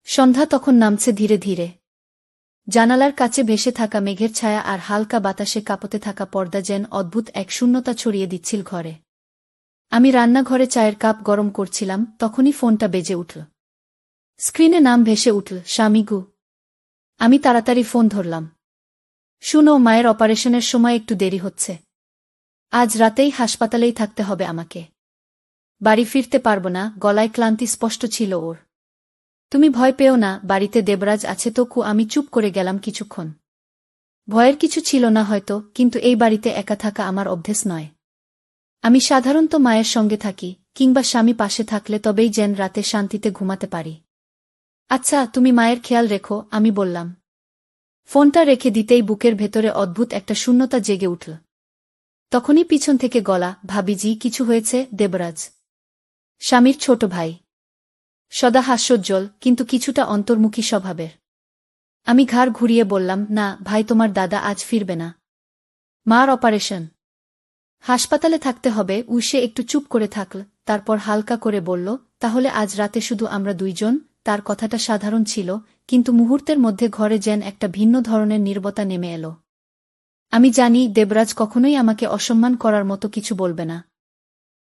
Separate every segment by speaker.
Speaker 1: সন্ধ্যা তখন নামছে ধীরে ধীরে। জানালার কাছে ভেসে থাকা মেঘের ছায়া আর হালকা বাতাসে কাঁপতে থাকা পর্দা যেন অদ্ভুত এক শূন্যতা ছড়িয়ে দিচ্ছিল ঘরে। আমি রান্নাঘরে চায়ের কাপ গরম করছিলাম, তখনই ফোনটা বেজে উঠল। স্ক্রিনে নাম ভেসে উঠল, স্বামীগু। আমি তাড়াতাড়ি ফোন ধরলাম। শুনো, মায়ের অপারেশনের সময় একটু দেরি হচ্ছে। আজ রাতেই হাসপাতালেই থাকতে হবে আমাকে। বাড়ি ফিরতে পারব না। গলায় ক্লান্তি স্পষ্ট ছিল ওর। তুমি ভয় পেও না, বাড়িতে দেবরাজ আছে তো। আমি চুপ করে গেলাম কিছুক্ষণ। ভয়ের কিছু ছিল না হয়তো, কিন্তু এই বাড়িতে একা থাকা আমার অভ্যেস নয়। আমি সাধারণত মায়ের সঙ্গে থাকি, কিংবা স্বামী পাশে থাকলে তবেই যেন রাতে শান্তিতে ঘুমাতে পারি। আচ্ছা, তুমি মায়ের খেয়াল রেখো, আমি বললাম। ফোনটা রেখে দিতেই বুকের ভেতরে অদ্ভুত একটা শূন্যতা জেগে উঠল। তখনই পিছন থেকে গলা, ভাবিজি কিছু হয়েছে? দেবরাজ স্বামীর ছোট ভাই, সদা হাস্যোজ্জ্বল কিন্তু কিছুটা অন্তর্মুখী স্বভাবের। আমি ঘাড় ঘুরিয়ে বললাম, না ভাই, তোমার দাদা আজ ফিরবে না। মার অপারেশন, হাসপাতালে থাকতে হবে। সে একটু চুপ করে থাকল, তারপর হালকা করে বলল, তাহলে আজ রাতে শুধু আমরা দুইজন। তার কথাটা সাধারণ ছিল, কিন্তু মুহূর্তের মধ্যে ঘরে যেন একটা ভিন্ন ধরনের নীরবতা নেমে এলো। আমি জানি দেবরাজ কখনোই আমাকে অসম্মান করার মতো কিছু বলবে না,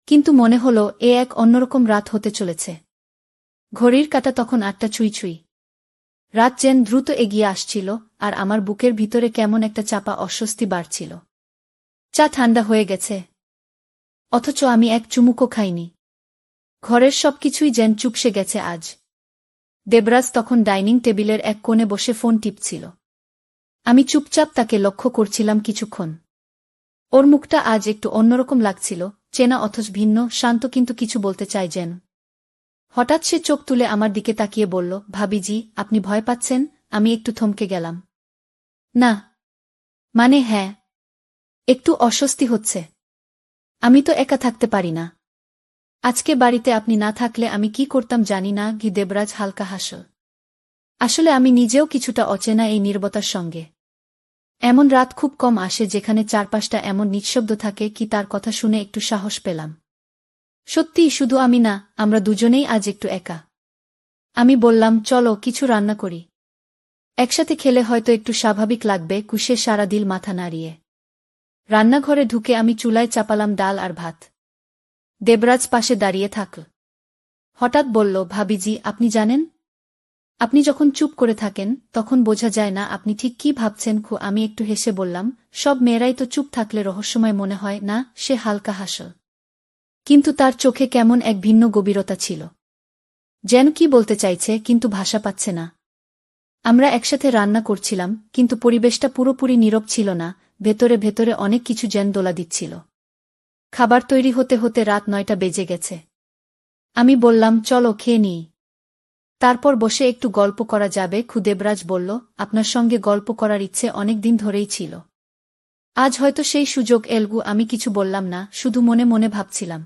Speaker 1: কিন্তু মনে হলো এ এক অন্যরকম রাত হতে চলেছে। ঘড়ির কাঁটা তখন ৮টা ছুঁই ছুঁই। রাত যেন দ্রুত এগিয়ে আসছিল, আর আমার বুকের ভিতরে কেমন একটা চাপা অস্বস্তি বাড়ছিল। চা ঠান্ডা হয়ে গেছে, অথচ আমি এক চুমুকও খাইনি। ঘরের সবকিছুই যেন চুপসে গেছে আজ। দেবরাজ তখন ডাইনিং টেবিলের এক কোণে বসে ফোন টিপছিল। আমি চুপচাপ তাকে লক্ষ্য করছিলাম কিছুক্ষণ। ওর মুখটা আজ একটু অন্যরকম লাগছিল, চেনা অথচ ভিন্ন, শান্ত কিন্তু কিছু বলতে চাই যেন। হঠাৎ সে চোখ তুলে আমার দিকে তাকিয়ে বলল, ভাবিজি আপনি ভয় পাচ্ছেন? আমি একটু থমকে গেলাম। না, মানে হ্যাঁ, একটু অস্বস্তি হচ্ছে। আমি তো একা থাকতে পারি না। আজকে বাড়িতে আপনি না থাকলে আমি কি করতাম জানি না। দেবরাজ হালকা হাসল। আসলে আমি নিজেও কিছুটা অচেনা এই নীরবতার সঙ্গে। এমন রাত খুব কম আসে যেখানে চারপাশটা এমন নিঃশব্দ থাকে। তার কথা শুনে একটু সাহস পেলাম। সত্যিই শুধু আমি না, আমরা দুজনেই আজ একটু একা। আমি বললাম, চলো কিছু রান্না করি। একসাথে খেলে হয়তো একটু স্বাভাবিক লাগবে। সে সারা দিল মাথা নাড়িয়ে। রান্নাঘরে ঢুকে আমি চুলায় চাপালাম ডাল আর ভাত। দেবরাজ পাশে দাঁড়িয়ে থাকল। হঠাৎ বলল, ভাবিজি আপনি জানেন, আপনি যখন চুপ করে থাকেন তখন বোঝা যায় না আপনি ঠিক কি ভাবছেন। আমি একটু হেসে বললাম, সব মেয়েরাই তো চুপ থাকলে রহস্যময় মনে হয় না। সে হালকা হাসল, কিন্তু তার চোখে কেমন এক ভিন্ন গভীরতা ছিল। যেন কি বলতে চাইছে, কিন্তু ভাষা পাচ্ছে না। আমরা একসাথে রান্না করছিলাম, কিন্তু পরিবেশটা পুরোপুরি নীরব ছিল না। ভেতরে ভেতরে অনেক কিছু যেন দোলা দিচ্ছিল। খাবার তৈরি হতে হতে রাত ৯টা বেজে গেছে। আমি বললাম, চলো খেয়ে নিই, তারপর বসে একটু গল্প করা যাবে। দেবরাজ বলল, আপনার সঙ্গে গল্প করার ইচ্ছে অনেক দিন ধরেই ছিল। আজ হয়তো সেই সুযোগ এলগু। আমি কিছু বললাম না, শুধু মনে মনে ভাবছিলাম,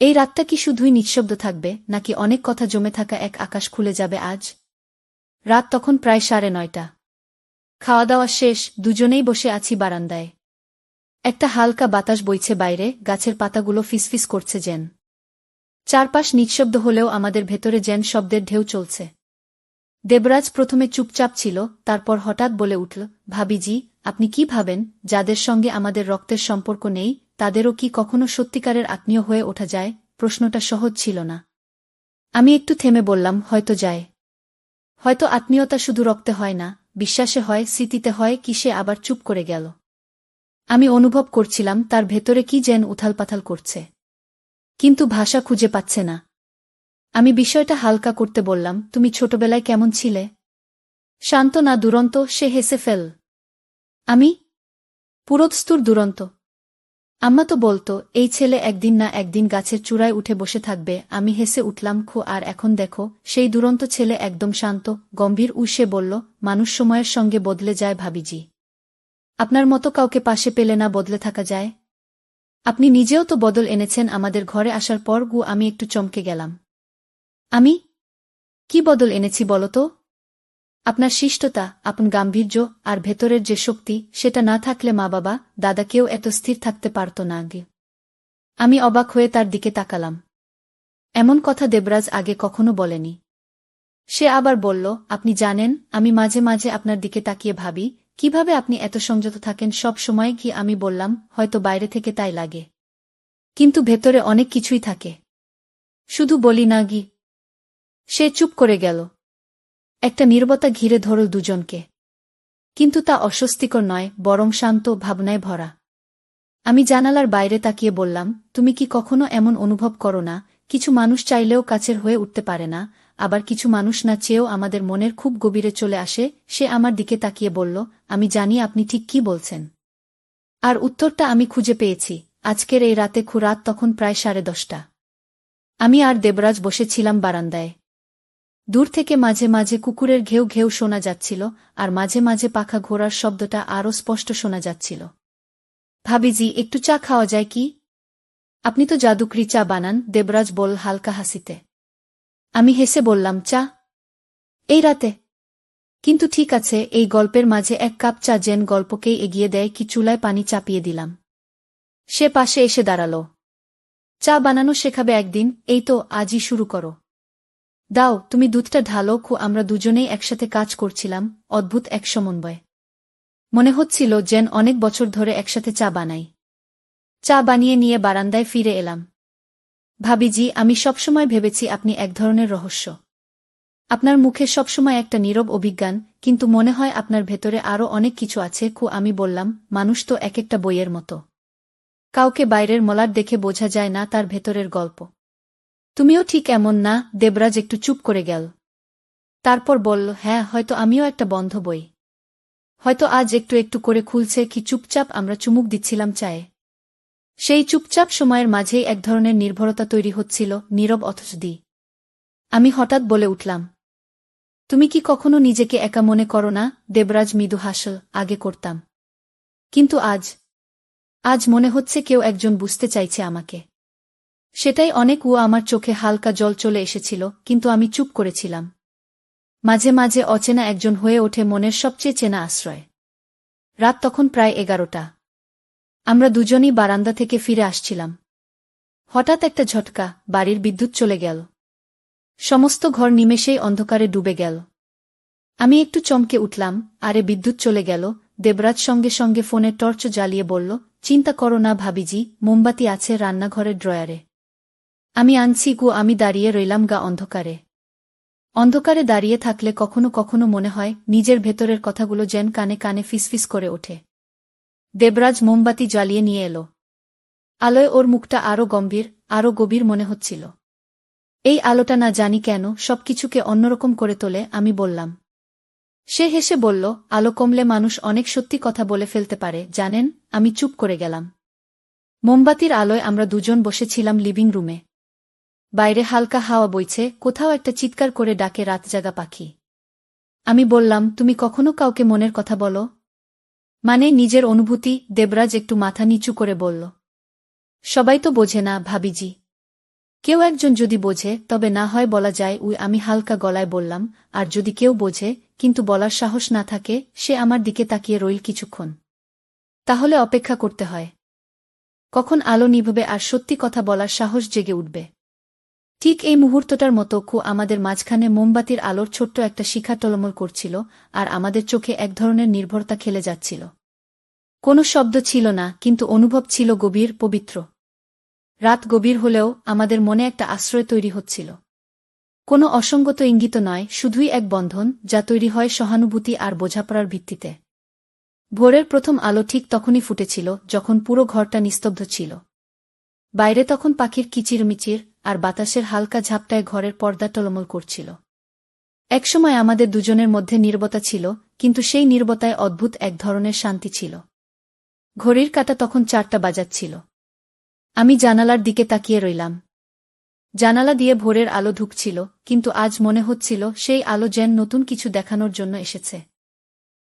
Speaker 1: এই রাতটা কি শুধুই নিঃশব্দ থাকবে, নাকি অনেক কথা জমে থাকা এক আকাশ খুলে যাবে আজ। রাত তখন প্রায় ৯:৩০। খাওয়া দাওয়া শেষ, দুজনেই বসে আছি বারান্দায়। একটা হালকা বাতাস বইছে বাইরে, গাছের পাতাগুলো ফিসফিস করছে যেন। চারপাশ নিঃশব্দ হলেও আমাদের ভেতরে যেন শব্দের ঢেউ চলছে। দেবরাজ প্রথমে চুপচাপ ছিল, তারপর হঠাৎ বলে উঠল, ভাবিজি আপনি কি ভাবেন, যাদের সঙ্গে আমাদের রক্তের সম্পর্ক নেই তাদেরও কি কখনো সত্যিকারের আত্মীয় হয়ে ওঠা যায়? প্রশ্নটা সহজ ছিল না। আমি একটু থেমে বললাম, হয়তো যায়। হয়তো আত্মীয়তা শুধু রক্তে হয় না, বিশ্বাসে হয়, স্মৃতিতে হয়। সে আবার চুপ করে গেল। আমি অনুভব করছিলাম তার ভেতরে কি যেন উথালপাথাল করছে, কিন্তু ভাষা খুঁজে পাচ্ছে না। আমি বিষয়টা হালকা করতে বললাম, তুমি ছোটবেলায় কেমন ছিলে? শান্ত না দুরন্ত? সে হেসে ফেল। আমি পুরোদস্তুর দুরন্ত। আম্মা তো বলতো এই ছেলে একদিন না একদিন গাছের চূড়ায় উঠে বসে থাকবে। আমি হেসে উঠলাম, আর এখন দেখো সেই দুরন্ত ছেলে একদম শান্ত, গম্ভীর। সে বলল, মানুষ সময়ের সঙ্গে বদলে যায় ভাবিজি। আপনার মতো কাউকে পাশে পেলে না বদলে থাকা যায়? আপনি নিজেও তো বদল এনেছেন আমাদের ঘরে আসার পর। আমি একটু চমকে গেলাম। আমি কি বদল এনেছি বলো তো? আপনার শিষ্টতা, আপন গাম্ভীর্য, আর ভেতরের যে শক্তি, সেটা না থাকলে মা বাবা, দাদা কেউ এত স্থির থাকতে পারত না আগে। আমি অবাক হয়ে তার দিকে তাকালাম। এমন কথা দেবরাজ আগে কখনো বলেনি। সে আবার বলল, আপনি জানেন, আমি মাঝে মাঝে আপনার দিকে তাকিয়ে ভাবি, কিভাবে আপনি এত সংযত থাকেন সব সময়। কি আমি বললাম, হয়তো বাইরে থেকে তাই লাগে, কিন্তু ভেতরে অনেক কিছুই থাকে, শুধু বলি না গি। সে চুপ করে গেল। একটা নীরবতা ঘিরে ধরল দুজনকে, কিন্তু তা অস্বস্তিকর নয়, বরং শান্ত, ভাবনায় ভরা। আমি জানালার বাইরে তাকিয়ে বললাম, তুমি কি কখনো এমন অনুভব করো না, কিছু মানুষ চাইলেও কাছের হয়ে উঠতে পারে না, আবার কিছু মানুষ না চেয়েও আমাদের মনের খুব গভীরে চলে আসে? সে আমার দিকে তাকিয়ে বলল, আমি জানি আপনি ঠিক কি বলছেন। আর উত্তরটা আমি খুঁজে পেয়েছি। আজকের এই রাতে রাত তখন প্রায় 10:30। আমি আর দেবরাজ বসেছিলাম বারান্দায়। দূর থেকে মাঝে মাঝে কুকুরের ঘেউ ঘেউ শোনা যাচ্ছিল, আর মাঝে মাঝে পাখা ঘোরার শব্দটা আরও স্পষ্ট শোনা যাচ্ছিল। ভাবিজি, একটু চা খাওয়া যায় কি? আপনি তো জাদুকরি চা বানান, দেবরাজ বলল হালকা হাসিতে। আমি হেসে বললাম, চা? এই রাতে? কিন্তু ঠিক আছে, এই গল্পের মাঝে 1 কাপ চা যেন গল্পকেই এগিয়ে দেয় কি। চুলায় পানি চাপিয়ে দিলাম। সে পাশে এসে দাঁড়াল। চা বানানো শেখাবে একদিন, এই তো আজই শুরু করো। দাও, তুমি দুধটা ঢালো। আমরা দুজনেই একসাথে কাজ করছিলাম, অদ্ভুত এক সমন্বয়। মনে হচ্ছিল যেন অনেক বছর ধরে একসাথে চা বানাই। চা বানিয়ে নিয়ে বারান্দায় ফিরে এলাম। ভাবিজি, আমি সবসময় ভেবেছি আপনি এক ধরনের রহস্য। আপনার মুখে সবসময় একটা নীরব অভিজ্ঞান, কিন্তু মনে হয় আপনার ভেতরে আরও অনেক কিছু আছে। আমি বললাম, মানুষ তো এক একটা বইয়ের মতো। কাউকে বাইরের মলাট দেখে বোঝা যায় না তার ভেতরের গল্প। তুমিও ঠিক এমন না? দেবরাজ একটু চুপ করে গেল। তারপর বলল, হ্যাঁ, হয়তো আমিও একটা বন্ধ বই। হয়তো আজ একটু একটু করে খুলছে কি। চুপচাপ আমরা চুমুক দিচ্ছিলাম চায়ে। সেই চুপচাপ সময়ের মাঝেই এক ধরনের নির্ভরতা তৈরি হচ্ছিল, নীরব অথচ দি। আমি হঠাৎ বলে উঠলাম, তুমি কি কখনো নিজেকে একা মনে করো না? দেবরাজ মৃদু হাসল, আগে করতাম, কিন্তু আজ মনে হচ্ছে কেউ একজন বুঝতে চাইছে আমাকে। সেটাই অনেক। আমার চোখে হালকা জল চলে এসেছিল, কিন্তু আমি চুপ করেছিলাম। মাঝে মাঝে অচেনা একজন হয়ে ওঠে মনের সবচেয়ে চেনা আশ্রয়। রাত তখন প্রায় 11টা। আমরা দুজনই বারান্দা থেকে ফিরে আসছিলাম। হঠাৎ একটা ঝটকা, বাড়ির বিদ্যুৎ চলে গেল। সমস্ত ঘর নিমেষেই অন্ধকারে ডুবে গেল। আমি একটু চমকে উঠলাম, আরে বিদ্যুৎ চলে গেল? দেবরাজ সঙ্গে সঙ্গে ফোনের টর্চ জ্বালিয়ে বলল, চিন্তা করো না ভাবিজি, মোমবাতি আছে রান্নাঘরের ড্রয়ারে। আমি আনছি। আমি দাঁড়িয়ে রইলাম অন্ধকারে। অন্ধকারে দাঁড়িয়ে থাকলে কখনো কখনো মনে হয় নিজের ভেতরের কথাগুলো যেন কানে কানে ফিসফিস করে ওঠে। দেবরাজ মোমবাতি জ্বালিয়ে নিয়ে এলো। আলোয় ওর মুখটা আরও গম্ভীর, আরও গভীর মনে হচ্ছিল। এই আলোটা না জানি কেন সবকিছুকে অন্যরকম করে তোলে। আমি বললাম। সে হেসে বলল, আলো কমলে মানুষ অনেক সত্যি কথা বলে ফেলতে পারে, জানেন? আমি চুপ করে গেলাম। মোমবাতির আলোয় আমরা দুজন বসেছিলাম লিভিং রুমে। বাইরে হালকা হাওয়া বইছে, কোথাও একটা চিৎকার করে ডাকে রাতজাগা পাখি। আমি বললাম, তুমি কখনো কাউকে মনের কথা বলো? মানে নিজের অনুভূতি? দেবরাজ একটু মাথা নিচু করে বলল, সবাই তো বোঝে না ভাবিজি। কেউ একজন যদি বোঝে তবে না হয় বলা যায়। আমি হালকা গলায় বললাম, আর যদি কেউ বোঝে কিন্তু বলার সাহস না থাকে? সে আমার দিকে তাকিয়ে রইল কিছুক্ষণ। তাহলে অপেক্ষা করতে হয়। কখন আলো নিভবে আর সত্যি কথা বলার সাহস জেগে উঠবে। ঠিক এই মুহূর্তটার মতো আমাদের মাঝখানে মোমবাতির আলোর ছোট্ট একটা শিখা টলমল করছিল, আর আমাদের চোখে এক ধরনের নির্ভরতা খেলে যাচ্ছিল। কোনো শব্দ ছিল না, কিন্তু অনুভব ছিল গভীর, পবিত্র। রাত গভীর হলেও আমাদের মনে একটা আশ্রয় তৈরি হচ্ছিল। কোনো অসঙ্গত ইঙ্গিত নয়, শুধুই এক বন্ধন, যা তৈরি হয় সহানুভূতি আর বোঝাপড়ার ভিত্তিতে। ভোরের প্রথম আলো ঠিক তখনই ফুটেছিল যখন পুরো ঘরটা নিস্তব্ধ ছিল। বাইরে তখন পাখির কিচিরমিচির আর বাতাসের হালকা ঝাপটায় ঘরের পর্দা টলমল করছিল। একসময় আমাদের দুজনের মধ্যে নীরবতা ছিল, কিন্তু সেই নীরবতায় অদ্ভুত এক ধরনের শান্তি ছিল। ঘড়ির কাঁটা তখন 4টা বাজাচ্ছিল। আমি জানালার দিকে তাকিয়ে রইলাম। জানালা দিয়ে ভোরের আলো ঢুকছিল, কিন্তু আজ মনে হচ্ছিল সেই আলো যেন নতুন কিছু দেখানোর জন্য এসেছে।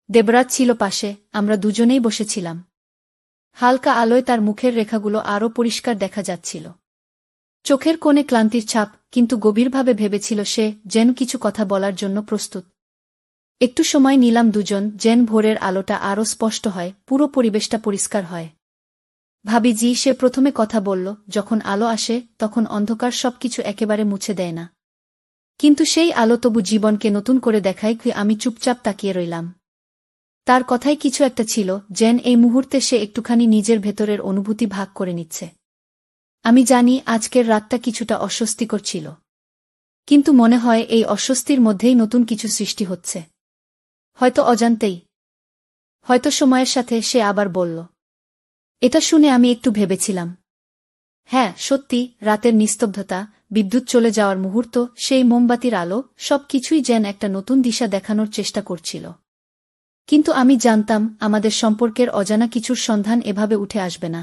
Speaker 1: দেবরাজ ছিল পাশে, আমরা দুজনেই বসেছিলাম। হালকা আলোয় তার মুখের রেখাগুলো আরও পরিষ্কার দেখা যাচ্ছিল। চোখের কোণে ক্লান্তির ছাপ, কিন্তু গভীরভাবে ভেবেছিল সে, যেন কিছু কথা বলার জন্য প্রস্তুত। একটু সময় নিলাম দুজন, যেন ভোরের আলোটা আরও স্পষ্ট হয়, পুরো পরিবেশটা পরিষ্কার হয়। ভাবিজি, সে প্রথমে কথা বলল, যখন আলো আসে তখন অন্ধকার সবকিছু একেবারে মুছে দেয় না। কিন্তু সেই আলো তবু জীবনকে নতুন করে দেখায় কি আমি চুপচাপ তাকিয়ে রইলাম। তার কথায় কিছু একটা ছিল, যেন এই মুহূর্তে সে একটুখানি নিজের ভেতরের অনুভূতি ভাগ করে নিচ্ছে। আমি জানি আজকের রাতটা কিছুটা অস্বস্তিকর ছিল। কিন্তু মনে হয় এই অস্বস্তির মধ্যেই নতুন কিছু সৃষ্টি হচ্ছে। হয়তো অজান্তেই, হয়তো সময়ের সাথে। সে আবার বলল, এটা শুনে আমি একটু ভেবেছিলাম। হ্যাঁ, সত্যি, রাতের নিস্তব্ধতা, বিদ্যুৎ চলে যাওয়ার মুহূর্ত, সেই মোমবাতির আলো, সবকিছুই যেন একটা নতুন দিশা দেখানোর চেষ্টা করছিল। কিন্তু আমি জানতাম আমাদের সম্পর্কের অজানা কিছুর সন্ধান এভাবে উঠে আসবে না।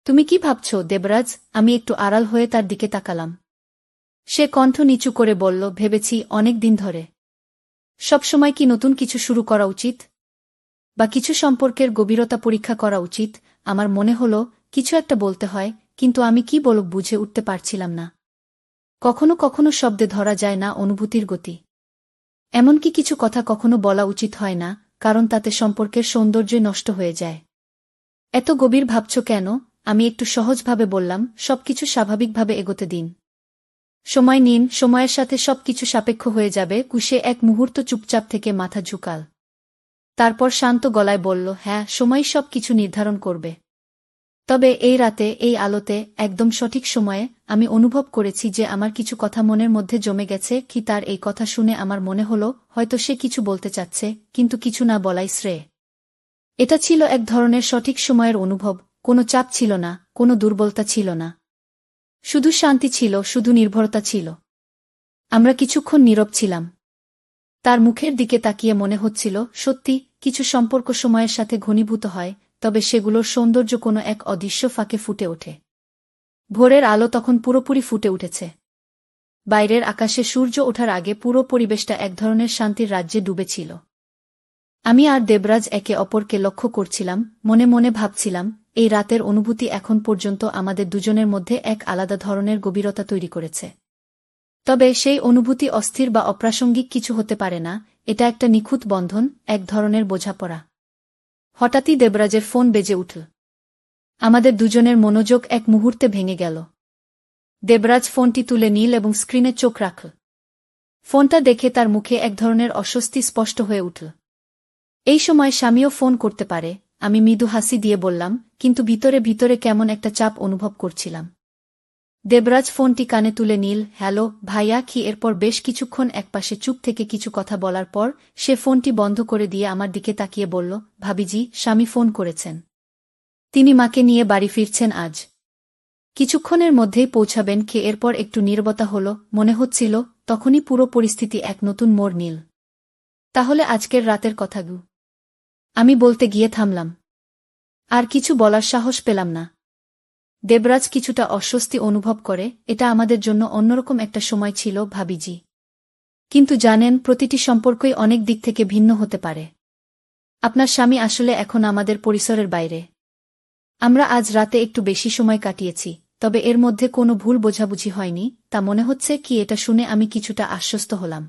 Speaker 1: তুমি কি ভাবছ, দেবরাজ? আমি একটু আড়াল হয়ে তার দিকে তাকালাম। সে কণ্ঠ নিচু করে বলল, ভেবেছি অনেক দিন ধরে। সবসময় কি নতুন কিছু শুরু করা উচিত? বা কিছু সম্পর্কের গভীরতা পরীক্ষা করা উচিত? আমার মনে হলো কিছু একটা বলতে হয়, কিন্তু আমি কি বলব বুঝে উঠতে পারছিলাম না। কখনো কখনো শব্দে ধরা যায় না অনুভূতির গতি। এমনকি কিছু কথা কখনো বলা উচিত হয় না, কারণ তাতে সম্পর্কের সৌন্দর্য নষ্ট হয়ে যায়। এত গভীর ভাবছ কেন? আমি একটু সহজভাবে বললাম, সবকিছু স্বাভাবিকভাবে এগোতে দিন। সময় নিন, সময়ের সাথে সবকিছু সাপেক্ষ হয়ে যাবে। কুশে এক মুহূর্ত চুপচাপ থেকে মাথা ঝুঁকাল। তারপর শান্ত গলায় বলল, হ্যাঁ, সময়ই সব কিছু নির্ধারণ করবে। তবে এই রাতে, এই আলোতে, একদম সঠিক সময়ে, আমি অনুভব করেছি যে আমার কিছু কথা মনের মধ্যে জমে গেছে। কি তার এই কথা শুনে আমার মনে হলো হয়তো সে কিছু বলতে চাচ্ছে, কিন্তু কিছু না বলাই শ্রেয়। এটা ছিল এক ধরনের সঠিক সময়ের অনুভব। কোনো চাপ ছিল না, কোনো দুর্বলতা ছিল না। শুধু শান্তি ছিল, শুধু নির্ভরতা ছিল। আমরা কিছুক্ষণ নীরব ছিলাম। তার মুখের দিকে তাকিয়ে মনে হচ্ছিল, সত্যি, কিছু সম্পর্ক সময়ের সাথে ঘনীভূত হয়, তবে সেগুলোর সৌন্দর্য কোনো এক অদৃশ্য ফাঁকে ফুটে ওঠে। ভোরের আলো তখন পুরোপুরি ফুটে উঠেছে। বাইরের আকাশে সূর্য ওঠার আগে পুরো পরিবেশটা এক ধরনের শান্তির রাজ্যে ডুবেছিল। আমি আর দেবরাজ একে অপরকে লক্ষ্য করছিলাম, মনে মনে ভাবছিলাম, এই রাতের অনুভূতি এখন পর্যন্ত আমাদের দুজনের মধ্যে এক আলাদা ধরনের গভীরতা তৈরি করেছে। তবে সেই অনুভূতি অস্থির বা অপ্রাসঙ্গিক কিছু হতে পারে না, এটা একটা নিখুঁত বন্ধন, এক ধরনের বোঝাপড়া। হঠাৎই দেবরাজের ফোন বেজে উঠল। আমাদের দুজনের মনোযোগ এক মুহূর্তে ভেঙে গেল। দেবরাজ ফোনটি তুলে নিল এবং স্ক্রিনে চোখ রাখল। ফোনটা দেখে তার মুখে এক ধরনের অস্বস্তি স্পষ্ট হয়ে উঠল। এই সময় স্বামীও ফোন করতে পারে, আমি মৃদু হাসি দিয়ে বললাম, কিন্তু ভিতরে ভিতরে কেমন একটা চাপ অনুভব করছিলাম। দেবরাজ ফোনটি কানে তুলে নিল। হ্যালো, ভাইয়া। কি? এরপর বেশ কিছুক্ষণ একপাশে চুপ থেকে কিছু কথা বলার পর সে ফোনটি বন্ধ করে দিয়ে আমার দিকে তাকিয়ে বলল, ভাবিজি, স্বামী ফোন করেছেন। তিনি মাকে নিয়ে বাড়ি ফিরছেন আজ। কিছুক্ষণের মধ্যেই পৌঁছাবেন। কে? এরপর একটু নীরবতা হল। মনে হচ্ছিল তখনই পুরো পরিস্থিতি এক নতুন মোড় নিল। তাহলে আজকের রাতের কথাগুলো আমি বলতে গিয়ে থামলাম। আর কিছু বলার সাহস পেলাম না। দেবরাজ কিছুটা অস্বস্তি অনুভব করে। এটা আমাদের জন্য অন্যরকম একটা সময় ছিল, ভাবিজি। কিন্তু জানেন, প্রতিটি সম্পর্কই অনেক দিক থেকে ভিন্ন হতে পারে। আপনার স্বামী আসলে এখন আমাদের পরিসরের বাইরে। আমরা আজ রাতে একটু বেশি সময় কাটিয়েছি, তবে এর মধ্যে কোনো ভুল বোঝাবুঝি হয়নি, তা মনে হচ্ছে কি? এটা শুনে আমি কিছুটা আশ্বস্ত হলাম।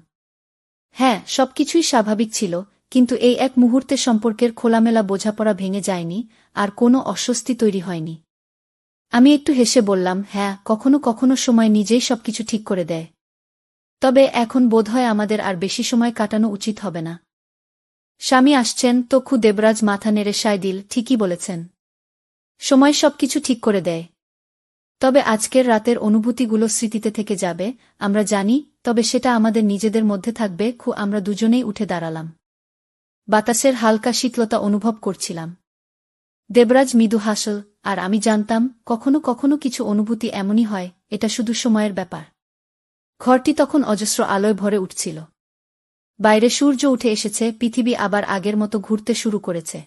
Speaker 1: হ্যাঁ, সবকিছুই স্বাভাবিক ছিল, কিন্তু এই এক মুহূর্তে সম্পর্কের খোলামেলা বোঝাপড়া ভেঙে যায়নি, আর কোনো অস্বস্তি তৈরি হয়নি। আমি একটু হেসে বললাম, হ্যাঁ, কখনো কখনো সময় নিজেই সবকিছু ঠিক করে দেয়। তবে এখন বোধহয় আমাদের আর বেশি সময় কাটানো উচিত হবে না। স্বামী আসছেন তো? দেবরাজ মাথা নেড়ে সায় দিল, ঠিকই বলেছেন। সময় সবকিছু ঠিক করে দেয়। তবে আজকের রাতের অনুভূতিগুলো স্মৃতিতে থেকে যাবে, আমরা জানি, তবে সেটা আমাদের নিজেদের মধ্যে থাকবে। আমরা দুজনেই উঠে দাঁড়ালাম। বাতাসের হালকা শীতলতা অনুভব করছিলাম। দেবরাজ মৃদু হাসল, আর আমি জানতাম, কখনো কখনো কিছু অনুভূতি এমনই হয়, এটা শুধু সময়ের ব্যাপার। ঘরটি তখন অজস্র আলোয় ভরে উঠছিল। বাইরে সূর্য উঠে এসেছে, পৃথিবী আবার আগের মতো ঘুরতে শুরু করেছে।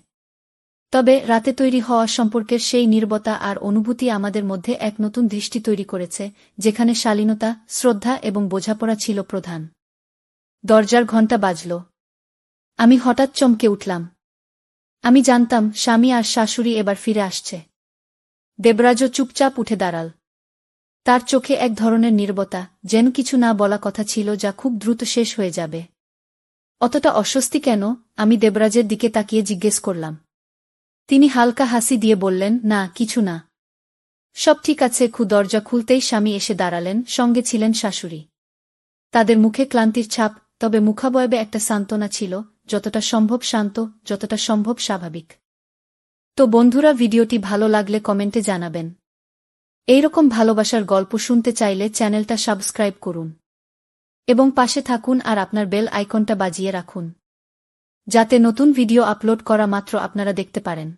Speaker 1: তবে রাতে তৈরি হওয়া সম্পর্কের সেই নীরবতা আর অনুভূতি আমাদের মধ্যে এক নতুন দৃষ্টি তৈরি করেছে, যেখানে শালীনতা, শ্রদ্ধা এবং বোঝাপড়া ছিল প্রধান। দরজার ঘণ্টা বাজল। আমি হঠাৎ চমকে উঠলাম। আমি জানতাম স্বামী আর শাশুড়ি এবার ফিরে আসছে। দেবরাজও চুপচাপ উঠে দাঁড়াল। তার চোখে এক ধরনের নীরবতা, যেন কিছু না বলা কথা ছিল যা খুব দ্রুত শেষ হয়ে যাবে। অতটা অস্বস্তি কেন? আমি দেবরাজের দিকে তাকিয়ে জিজ্ঞেস করলাম। তিনি হালকা হাসি দিয়ে বললেন, না, কিছু না। সব ঠিক আছে। দরজা খুলতেই স্বামী এসে দাঁড়ালেন, সঙ্গে ছিলেন শাশুড়ি। তাদের মুখে ক্লান্তির ছাপ, তবে মুখাবয়বে একটা সান্ত্বনা ছিল, যতটা সম্ভব শান্ত, যতটা সম্ভব স্বাভাবিক। তো বন্ধুরা, ভিডিওটি ভালো লাগলে কমেন্টে জানাবেন। এইরকম ভালোবাসার গল্প শুনতে চাইলে চ্যানেলটা সাবস্ক্রাইব করুন এবং পাশে থাকুন আর আপনার বেল আইকনটা বাজিয়ে রাখুন, যাতে নতুন ভিডিও আপলোড করা মাত্র আপনারা দেখতে পারেন।